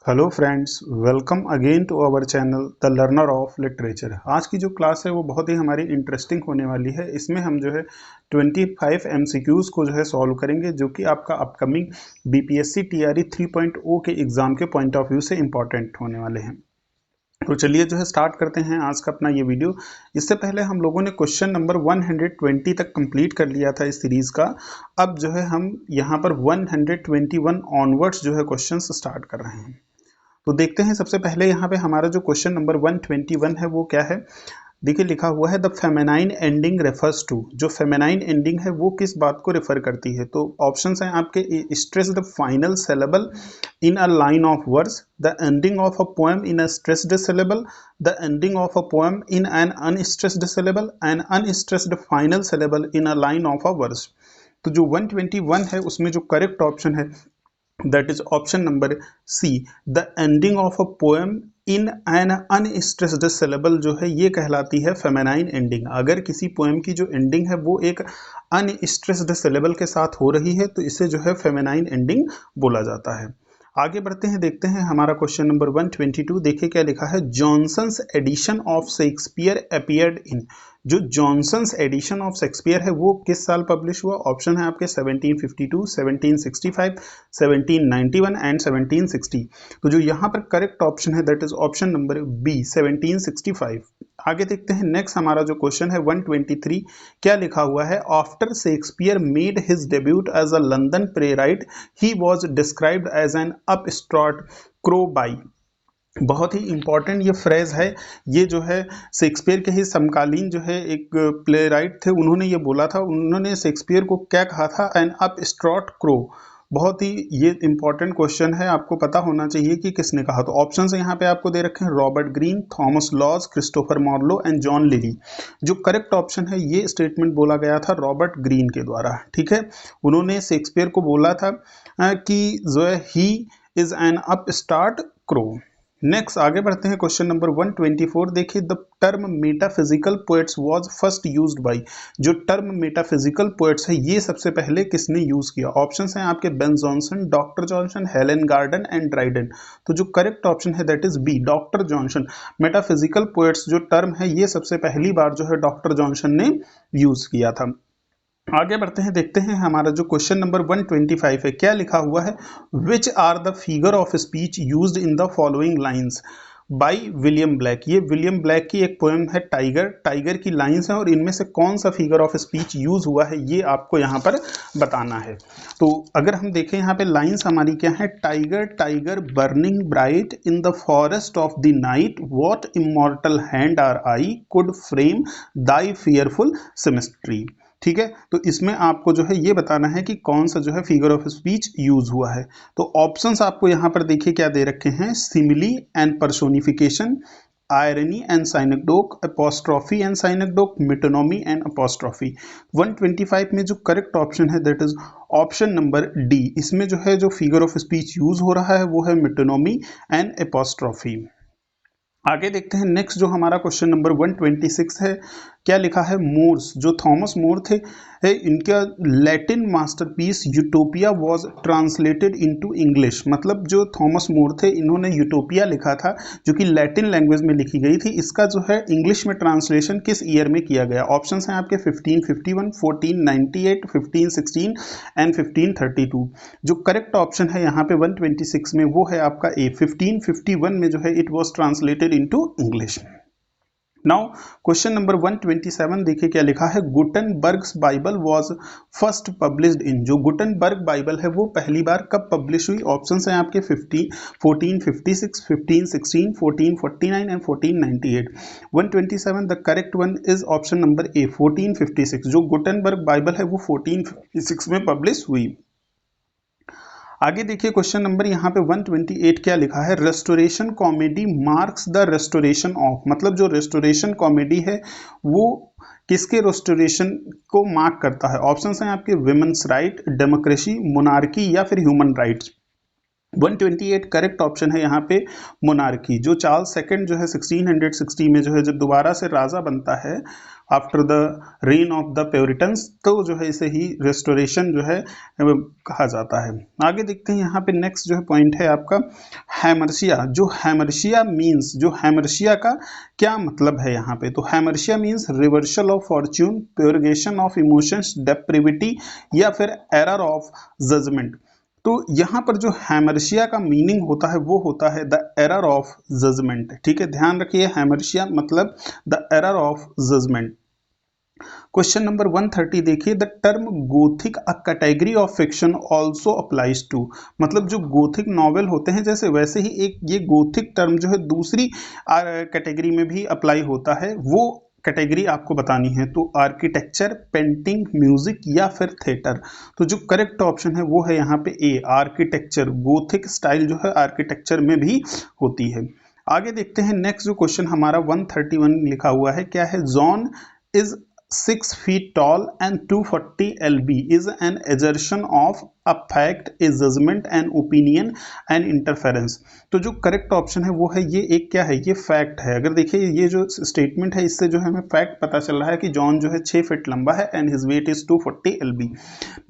Hello friends, welcome again to our channel the learner of literature. आज की जो class है वो बहुत ही हमारी इंटरेस्टिंग होने वाली है। इसमें हम जो है 25 एमसीक्यूज़ को जो है सॉल्व करेंगे, जो कि आपका अपकमिंग बीपीएससी टीआरई 3.0 के एग्ज़ाम के पॉइंट ऑफ व्यू से इम्पॉर्टेंट होने वाले हैं। तो चलिए जो है स्टार्ट करते हैं आज का अपना ये वीडियो। इससे पहले हम लोगों ने क्वेश्चन नंबर 120 तक कंप्लीट कर लिया था इस सीरीज़ का। अब जो है हम यहाँ पर 121 ऑनवर्ड्स जो है क्वेश्चन स्टार्ट कर रहे हैं। तो देखते हैं सबसे पहले यहाँ पे हमारा जो क्वेश्चन नंबर 121 है वो क्या है। देखिए लिखा हुआ है the feminine ending refers to. जो फेमेनाइन एंडिंग है वो किस बात को रेफर करती है। तो ऑप्शंस हैं आपके, stress the final syllable in a line of words, the ending of a poem in a stressed syllable, the ending of a poem in an unstressed syllable, and unstressed final syllable in a line of a words. तो जो 121 है उसमें जो correct option है that is option number C, the ending of a poem in an unstressed syllable जो है ये कहलाती है फेमेनाइन एंडिंग। अगर किसी पोएम की जो एंडिंग है वो एक अनस्ट्रेस्ड सिलेबल के साथ हो रही है तो इसे जो है फेमेनाइन एंडिंग बोला जाता है। आगे बढ़ते हैं, देखते हैं हमारा क्वेश्चन नंबर 122। देखिए क्या लिखा है। Johnson's edition of Shakespeare appeared in. जो जॉनसन्स एडिशन ऑफ शेक्सपियर है वो किस साल पब्लिश हुआ। ऑप्शन है आपके 1752, 1765, 1791 एंड 1760। तो जो यहाँ पर करेक्ट ऑप्शन है that is option number B 1765। आगे देखते हैं नेक्स्ट हमारा जो क्वेश्चन है 123। क्या लिखा हुआ है। After Shakespeare made his debut as a London playwright he was described as an upstart crow by. बहुत ही इंपॉर्टेंट ये फ्रेज है। ये जो है शेक्सपियर के ही समकालीन जो है एक प्लेराइट थे, उन्होंने ये बोला था। उन्होंने शेक्सपियर को क्या कहा था, एन अपस्टार्ट क्रो। बहुत ही ये इंपॉर्टेंट क्वेश्चन है, आपको पता होना चाहिए कि किसने कहा। तो ऑप्शंस यहाँ पे आपको दे रखे हैं, Robert Greene, Thomas Lodge, Christopher Marlowe and John Lyly. जो करेक्ट ऑप्शन है ये स्टेटमेंट बोला गया था रॉबर्ट ग्रीन के द्वारा। ठीक है, उन्होंने शेक्सपियर को बोला था कि जो है he is an upstart crow. Next आगे बढ़ते हैं क्वेश्चन नंबर 124। देखिए the term metaphysical poets was first used by. जो टर्म मेटाफिजिकल पोएट्स है ये सबसे पहले किसने यूज किया। ऑप्शंस हैं आपके, Ben Jonson, doctor Johnson, Helen Gardner and Dryden. तो जो करेक्ट ऑप्शन है that is B, doctor Johnson. Metaphysical poets जो टर्म है ये सबसे पहली बार जो है डॉक्टर जॉनसन ने यूज किया था। आगे बढ़ते हैं, देखते हैं हमारा जो क्वेश्चन नंबर 125 है। क्या लिखा हुआ है। Which are the figure of speech used in the following lines by William Blake. ये विलियम ब्लैक की एक पोएम है टाइगर। टाइगर की लाइंस है और इनमें से कौन सा फिगर ऑफ स्पीच यूज हुआ है ये आपको यहाँ पर बताना है। तो अगर हम देखें यहाँ पे लाइंस हमारी क्या है। Tiger tiger burning bright in the forest of the night, what immortal hand are I could frame Dai fearful symmetry. ठीक है, तो इसमें आपको जो है ये बताना है कि कौन सा जो है फिगर ऑफ स्पीच यूज हुआ है। तो ऑप्शंस आपको यहाँ पर देखिए क्या दे रखे हैं। Simile and personification, irony and synecdoche, apostrophe and synecdoche, metonymy and apostrophe. 125 में जो करेक्ट ऑप्शन है that is option number D. इसमें जो है जो फिगर ऑफ स्पीच यूज हो रहा है वो है मेटोनॉमी एंड अपोस्ट्रॉफी। आगे देखते हैं नेक्स्ट जो हमारा क्वेश्चन नंबर 126 है। क्या लिखा है। मोर्स, जो थॉमस मोर थे, इनका Latin masterpiece utopia was translated into English. मतलब जो थॉमस मोर थे इन्होंने यूटोपिया लिखा था जो कि लैटिन लैंग्वेज में लिखी गई थी। इसका जो है इंग्लिश में ट्रांसलेशन किस ईयर में किया गया। ऑप्शंस हैं आपके 1551, 1498, 1516 एंड 1532। जो करेक्ट ऑप्शन है यहाँ पे 126 में वो है आपका ए, 1551 में जो है it was translated into English. Now question number 127 देखिए क्या लिखा है। Gutenberg's Bible was first published in. जो गुटनबर्ग बाइबल है वो पहली बार कब पब्लिश हुई। ऑप्शंस हैं आपके 1456, 1516, 1449 and 1498। 127 the correct one is option number A, 1456। जो गुटनबर्ग बाइबल है वो 1456 में पब्लिश हुई। आगे देखिए क्वेश्चन नंबर यहाँ पे 128 क्या लिखा है। Restoration comedy marks the restoration of. मतलब जो रेस्टोरेशन कॉमेडी है वो किसके रेस्टोरेशन को मार्क करता है। ऑप्शंस हैं आपके, विमेन्स राइट, डेमोक्रेसी, मोनार्की या फिर ह्यूमन राइट्स। 128 करेक्ट ऑप्शन है यहाँ पे मोनार्की। जो चार्ल्स सेकंड जो है 1660 में जो है जब दोबारा से राजा बनता है after the rain of the प्योरिटन्स, तो जो है इसे ही रेस्टोरेशन जो है कहा जाता है। आगे देखते हैं यहाँ पे नेक्स्ट जो है पॉइंट है आपका हैमर्शिया। जो हैमर्शिया मीन्स, जो हैमर्शिया का क्या मतलब है यहाँ पे, तो hamartia means reversal of fortune, purgation of emotions, depravity या फिर एरर ऑफ जजमेंट। तो यहाँ पर जो हैमर्शिया का मीनिंग होता है वो होता है द एरर ऑफ जजमेंट। ठीक है, ध्यान रखिए हैमर्शिया मतलब the error of judgement. Question number 130 देखिए, the term gothic a category of fiction also applies to. मतलब जो गोथिक नॉवेल होते हैं जैसे वैसे ही एक ये गोथिक टर्म जो है दूसरी कैटेगरी में भी अप्लाई होता है, वो कैटेगरी आपको बतानी है। तो आर्किटेक्चर, पेंटिंग, म्यूजिक या फिर थिएटर। तो जो करेक्ट ऑप्शन है वो है यहाँ पे ए, आर्किटेक्चर। गोथिक स्टाइल जो है आर्किटेक्चर में भी होती है। आगे देखते हैं नेक्स्ट जो क्वेश्चन हमारा 131 लिखा हुआ है, क्या है, John is 6 feet tall and 240 lb is an assertion of a fact, a judgment, an opinion and interference। तो जो करेक्ट ऑप्शन है वो है ये एक, क्या है, ये फैक्ट है। अगर देखिए ये जो स्टेटमेंट है इससे जो है हमें फैक्ट पता चल रहा है कि जॉन जो है 6 फीट लंबा है and his weight is 240 lb।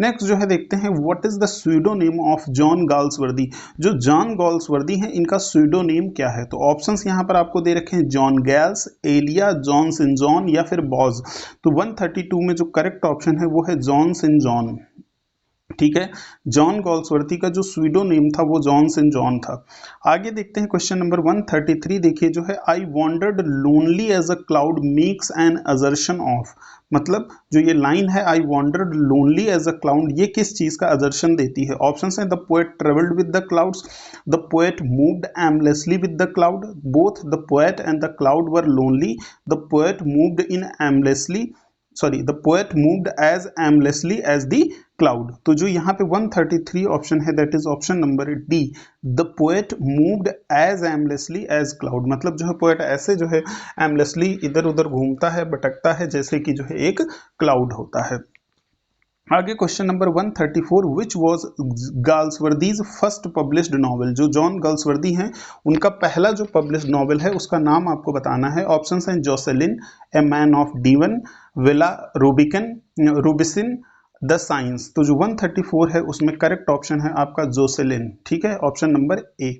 Next जो है देखते हैं what is the pseudonym of John Galsworthy. जो जॉन गाल्सवर्दी हैं इनका स्यूडोनेम क्या है, तो ऑप्शंस यहाँ पर आपको दे रखे हैं, जॉन गैल्स, एलिया, जॉन सिन जॉन या फिर बॉज। तो 132 में जो करेक्ट ऑप्शन है वो है जॉन सिन जॉन। ठीक है, जॉन गॉल्सवर्दी का जो स्वीडो नेम था वो जॉन सिन जॉन था। आगे देखते हैं क्वेश्चन नंबर 133 देखिए जो है, I wandered lonely as a cloud makes an assertion of. मतलब जो ये लाइन है I wandered lonely as a cloud, ये किस चीज का अजर्शन देती है। ऑप्शंस हैं, the poet travelled with the clouds, the poet moved aimlessly with the cloud, both the poet and the cloud were lonely, the poet moved in aimlessly, sorry the poet moved as aimlessly as the cloud. तो जो यहाँ पे 133 option है that is option number D, the poet moved as aimlessly as cloud. मतलब जो है poet ऐसे जो है एमलेसली इधर उधर घूमता है, भटकता है, जैसे कि जो है एक क्लाउड होता है। आगे question number 134, which was Galsworthy's first published novel. जो जॉन गाल्सवर्दी हैं उनका पहला जो पब्लिश्ड नॉवल है उसका नाम आपको बताना है। ऑप्शंस हैं, Jocelyn, a man of Devon, Villa Rubein, the science. तो जो 134 है उसमें करेक्ट ऑप्शन है आपका जोसेलिन। ठीक है, ऑप्शन नंबर ए।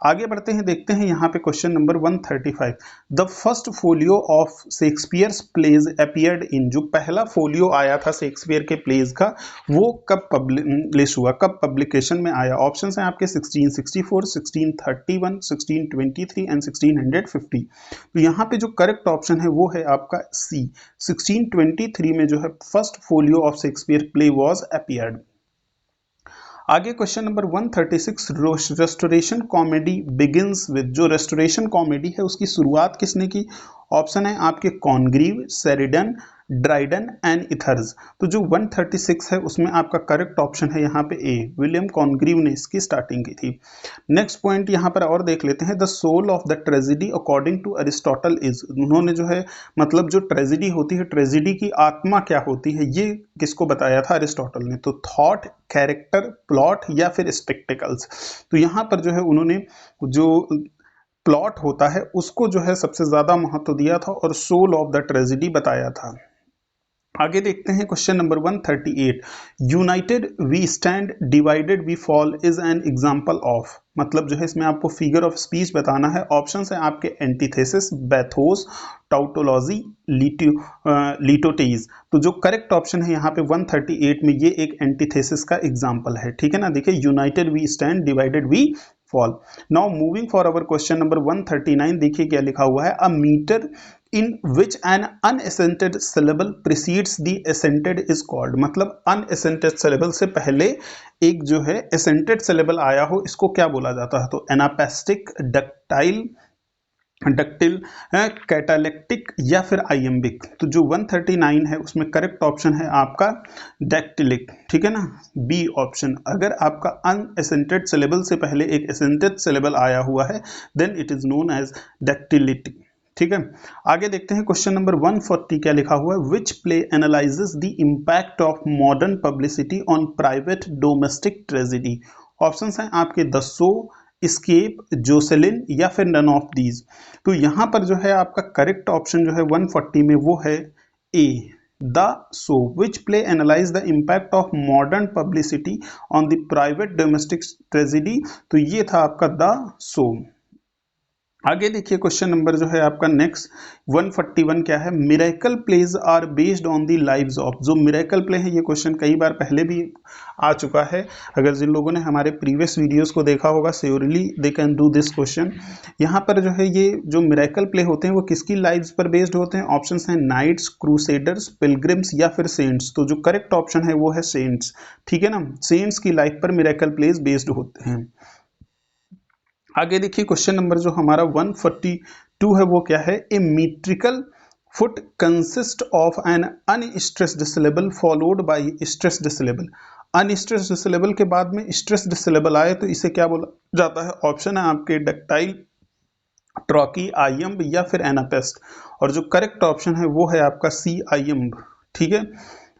आगे बढ़ते हैं, देखते हैं यहाँ पे question number 135, the first folio of Shakespeare's plays appeared in. जो पहला फोलियो आया था शेक्सपियर के प्लेज का वो कब पब्लिश हुआ, कब पब्लिकेशन में आया। ऑप्शन हैं आपके 1664, 1631, 1623 एंड 1650। तो यहाँ पे जो करेक्ट ऑप्शन है वो है आपका सी, 1623 में जो है first folio of Shakespeare play was appeared. आगे question number 136, restoration comedy begins with. जो रेस्टोरेशन कॉमेडी है उसकी शुरुआत किसने की। ऑप्शन है आपके Congreve, Sheridan, Dryden and Etherege. तो जो 136 है उसमें आपका करेक्ट ऑप्शन है यहाँ पे ए, विलियम कॉनग्रीव ने इसकी स्टार्टिंग की थी। नेक्स्ट पॉइंट यहाँ पर और देख लेते हैं, the soul of the tragedy according to Aristotle is. उन्होंने जो है मतलब जो ट्रेजेडी होती है, ट्रेजेडी की आत्मा क्या होती है, ये किसको बताया था, अरिस्टोटल ने। तो थॉट, कैरेक्टर, प्लॉट या फिर स्पेक्टिकल्स। तो यहाँ पर जो है उन्होंने जो प्लॉट होता है उसको जो है सबसे ज्यादा महत्व दिया था और सोल ऑफ द ट्रेजेडी बताया था। आगे देखते हैं question number 138, united we stand, divided we fall is an example of. मतलब जो है इसमें आपको फिगर ऑफ स्पीच बताना है। ऑप्शंस हैं आपके एंटीथेसिस, बैथोस, टाउटोलॉजी, लिटोटेज। तो जो करेक्ट ऑप्शन है यहाँ पे 138 में ये एक एंटीथेसिस का एग्जाम्पल है। ठीक है ना, देखिए united we stand, divided we fall. Now moving for our question number 139, देखिए क्या लिखा हुआ है, a meter in which an unaccented syllable precedes the accented is called। मतलब unaccented syllable से पहले एक जो है accented syllable आया हो इसको क्या बोला जाता है। तो एनापेस्टिक, डक्टाइल, कैटालेक्टिक या फिर आइएम्बिक। तो जो 139 है उसमें करेक्ट ऑप्शन है आपका डैक्टिलिक। ठीक है ना, बी ऑप्शन। अगर आपका अनएसेंटेड सिलेबल से पहले एक एसेंटेड सिलेबल आया हुआ है then it is known as dactylic. ठीक है, आगे देखते हैं क्वेश्चन नंबर 140 क्या लिखा हुआ है, which play analyses the impact of modern publicity on private domestic tragedy. Options हैं आपके द शो, एस्केप, जोसेलिन या फिर नन ऑफ दीज। तो यहाँ पर जो है आपका करेक्ट ऑप्शन जो है 140 में वो है A. The Show. Which play analyze the impact of modern publicity on the private domestic tragedy? तो ये था आपका The Show। आगे देखिए क्वेश्चन नंबर जो है आपका नेक्स्ट 141 क्या है, miracle plays are based on the lives of. जो मिरेकल प्ले है ये क्वेश्चन कई बार पहले भी आ चुका है, अगर जिन लोगों ने हमारे प्रीवियस वीडियोस को देखा होगा surely they can do this question. यहाँ पर जो है ये जो मिरेकल प्ले होते हैं वो किसकी लाइव्स पर बेस्ड होते हैं? ऑप्शंस हैं नाइट्स, क्रूसेडर्स, पिलग्रिम्स या फिर सेंट्स। तो जो करेक्ट ऑप्शन है वो है सेंट्स, ठीक है ना, सेंट्स की लाइफ पर मिरेकल प्लेज बेस्ड होते हैं। आगे देखिए क्वेश्चन नंबर जो हमारा 142 है वो क्या है, a metrical foot consist of an unstressed syllable followed by stressed syllable. Unstressed syllable के बाद में स्ट्रेस्ड सिलेबल आए तो इसे क्या बोला जाता है? ऑप्शन है आपके डक्टाइल, ट्रॉकी, आइयम्ब या फिर एनापेस्ट। और जो करेक्ट ऑप्शन है वो है आपका सी, आइयम्ब, ठीक है।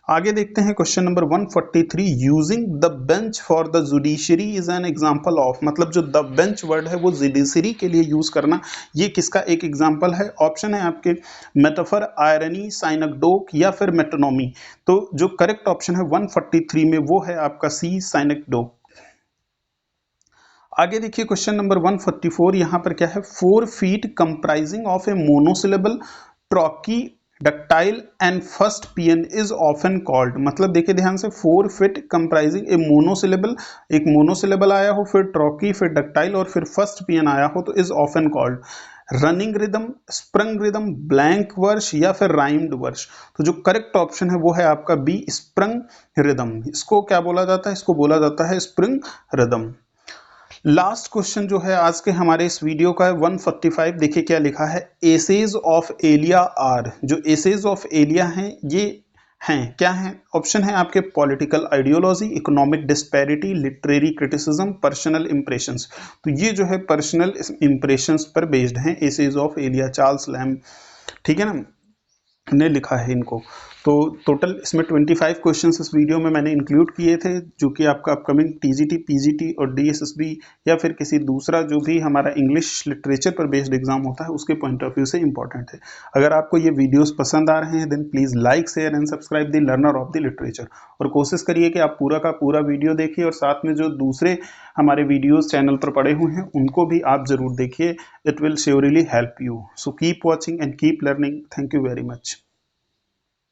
आगे देखते हैं question number 143, using the bench for the judiciary is an example of. मतलब जो द बेंच वर्ड है वो जुडिशरी के लिए यूज करना, ये किसका एक एग्जांपल है? ऑप्शन है आपके मेटाफर, आयरनी, साइनेक्डोक या फिर मेटोनॉमी। तो जो करेक्ट ऑप्शन है 143 में वो है आपका सी, साइनेक्डोक। आगे देखिए क्वेश्चन नंबर 144, यहां पर क्या है, 4 feet comprising of A monosyllable, trochee, ductile and first peon is often called. मतलब देखिए ध्यान से, 4 फीट कंप्राइजिंग ए मोनोसिलेबल, एक मोनोसिलेबल आया हो, फिर ट्रॉकी, फिर डक्टाइल और फिर फर्स्ट पियन आया हो तो is often called running rhythm, spring rhythm, blank वर्श या फिर राइम्ड वर्श। तो जो करेक्ट ऑप्शन है वो है आपका बी, स्प्रिंग रिदम। इसको क्या बोला जाता है? इसको बोला जाता है स्प्रिंग रिदम। लास्ट क्वेश्चन जो है आज के हमारे इस वीडियो का है 145। देखिए क्या लिखा है, एसेज ऑफ एलिया आर। जो एसेज ऑफ एलिया हैं ये हैं क्या हैं? ऑप्शन है आपके political ideology, economic disparity, literary criticism, personal impressions. तो ये जो है पर्सनल इंप्रेशंस पर बेस्ड हैं essays of Elia, Charles Lamb, ठीक है ना, ने लिखा है इनको। तो टोटल इसमें 25 क्वेश्चंस इस वीडियो में मैंने इंक्लूड किए थे, जो कि आपका अपकमिंग टीजीटी, पीजीटी और डीएसएसबी या फिर किसी दूसरा जो भी हमारा इंग्लिश लिटरेचर पर बेस्ड एग्जाम होता है उसके पॉइंट ऑफ व्यू से इंपॉर्टेंट है। अगर आपको ये वीडियोस पसंद आ रहे हैं then please like, share and subscribe the learner of the literature. और कोशिश करिए कि आप पूरा का पूरा वीडियो देखिए और साथ में जो दूसरे हमारे वीडियोज़ चैनल पर पड़े हुए हैं उनको भी आप ज़रूर देखिए। It will surely help you. So keep watching and keep learning. Thank you very much.